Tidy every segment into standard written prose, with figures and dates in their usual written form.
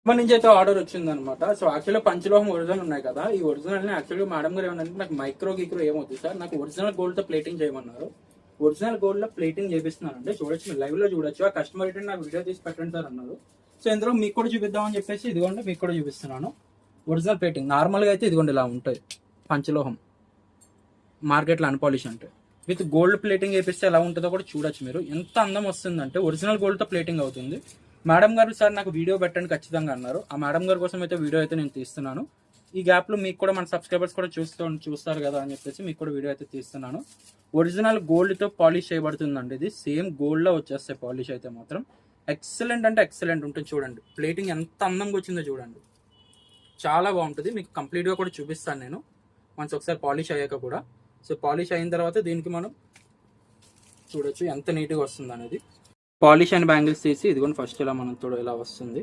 మన నుంచి అయితే ఆర్డర్ వచ్చింది అనమాట. సో యాక్చువల్గా పంచలోహం ఒరిజినల్ ఉన్నాయి కదా, ఈ ఒరిజినల్ ని యాక్చువల్గా మేడం గారు ఏమన్నా నాకు మైక్రో గీక్రో ఏమవుతుంది సార్, నాకు ఒరిజినల్ గోల్డ్ తో ప్లేటింగ్ చేయమన్నారు. ఒరిజినల్ గోల్డ్ లో ప్లేటింగ్ చేపిస్తున్నానండి. చూడొచ్చు, మీరు లైవ్ లో చూడొచ్చు. ఆ కస్టమర్ అయితే నాకు వీడియో తీసి పెట్టండి సార్ అన్నారు. సో ఇందులో మీకు కూడా చూపిద్దామని చెప్పేసి ఇదిగోండి మీకు కూడా చూపిస్తున్నాను. ఒరిజినల్ ప్లేటింగ్ నార్మల్గా అయితే ఇదిగోండి ఇలా ఉంటుంది. పంచలోహం మార్కెట్లో అన్పాలిష్ అంటే విత్ గోల్డ్ ప్లేటింగ్ చేపిస్తే ఎలా ఉంటుందో కూడా చూడొచ్చు. మీరు ఎంత అందం వస్తుందంటే ఒరిజినల్ గోల్డ్ తో ప్లేటింగ్ అవుతుంది. మేడం గారు సార్ నాకు వీడియో పెట్టండి ఖచ్చితంగా అన్నారు. ఆ మేడం గారి కోసం అయితే వీడియో అయితే నేను తీస్తున్నాను. ఈ గ్యాప్ లో మీకు కూడా మన సబ్స్క్రైబర్స్ కూడా చూస్తారు కదా అని చెప్పేసి మీకు కూడా వీడియో అయితే తీస్తున్నాను. ఒరిజినల్ గోల్డ్ తో పాలిష్ చేయబడుతుందండి. ఇది సేమ్ గోల్డ్ లో వచ్చేస్తాయి పాలిష్ అయితే మాత్రం. ఎక్సలెంట్ అంటే ఎక్సలెంట్ ఉంటుంది. చూడండి ప్లేటింగ్ ఎంత అందంగా వచ్చిందో చూడండి. చాలా బాగుంటుంది. మీకు కంప్లీట్ గా కూడా చూపిస్తాను నేను మనసు ఒకసారి పాలిష్ అయ్యాక కూడా. సో పాలిష్ అయిన తర్వాత దీనికి మనం చూడొచ్చు ఎంత నీట్గా వస్తుంది అనేది. పాలిష్ అండ్ బ్యాంగిల్స్ తీసి ఇదిగోండి ఫస్ట్ ఇలా మనం తోడు ఇలా వస్తుంది.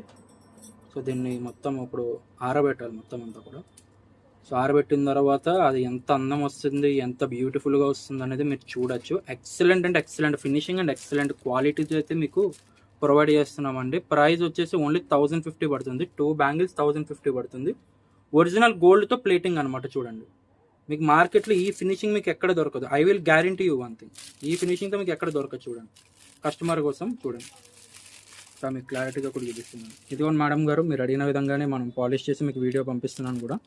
సో దీన్ని మొత్తం ఇప్పుడు ఆరబెట్టాలి మొత్తం అంతా కూడా. సో ఆరబెట్టిన తర్వాత అది ఎంత అందం వస్తుంది, ఎంత బ్యూటిఫుల్గా వస్తుంది అనేది మీరు చూడొచ్చు. ఎక్సలెంట్ అంటే ఎక్సలెంట్ ఫినిషింగ్ అండ్ ఎక్సలెంట్ క్వాలిటీతో అయితే మీకు ప్రొవైడ్ చేస్తున్నామండి. ప్రైస్ వచ్చేసి ఓన్లీ 1050 పడుతుంది. 2 బ్యాంగిల్స్ 1050 పడుతుంది. ఒరిజినల్ గోల్డ్తో ప్లేటింగ్ అనమాట. చూడండి మీకు మార్కెట్లో ఈ ఫినిషింగ్ మీకు ఎక్కడ దొరకదు. I will guarantee you one thing, ఈ ఫినిషింగ్తో మీకు ఎక్కడ దొరకదు. చూడండి కస్టమర్ కోసం చూడండి. సో మీకు క్లారిటీగా కూడా చూపిస్తున్నాను. ఇదిగోండి మేడం గారు మీరు అడిగిన విధంగానే మనం పాలిష్ చేసి మీకు వీడియో పంపిస్తున్నాను కూడా.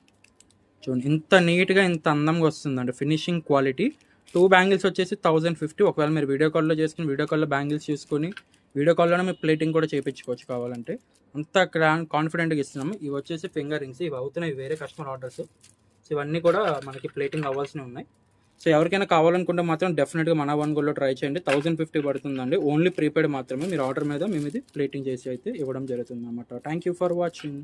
చూడండి ఇంత నీట్గా ఇంత అందంగా వస్తుందండి ఫినిషింగ్ క్వాలిటీ. 2 బ్యాంగిల్స్ వచ్చేసి 1050. ఒకవేళ మీరు వీడియో కాల్లో చేసుకుని వీడియో కాల్లో బ్యాంగిల్స్ చూసుకొని వీడియో కాల్లోనే మీరు ప్లేటింగ్ కూడా చేయించుకోవచ్చు కావాలంటే. అంత కాన్ఫిడెంట్గా ఇస్తున్నాము. ఇవి వచ్చేసి ఫింగర్ రింగ్స్, ఇవి అవుతున్నాయి వేరే కస్టమర్ ఆర్డర్స్. సో ఇవన్నీ కూడా మనకి ప్లేటింగ్ అవ్వాల్సినవి ఉన్నాయి. సో ఎవరికైనా కావాలనుకుంటే మాత్రం డెఫినెట్గా మన వన్ గోల్డ్లో ట్రై చేయండి. 1050 పడుతుందండి. ఓన్లీ ప్రీపెయిడ్ మాత్రమే. మీరు ఆర్డర్ మీద మేము ఇది ప్లేటింగ్ చేసి అయితే ఇవ్వడం జరుగుతుంది అన్నమాట. Thank you for watching.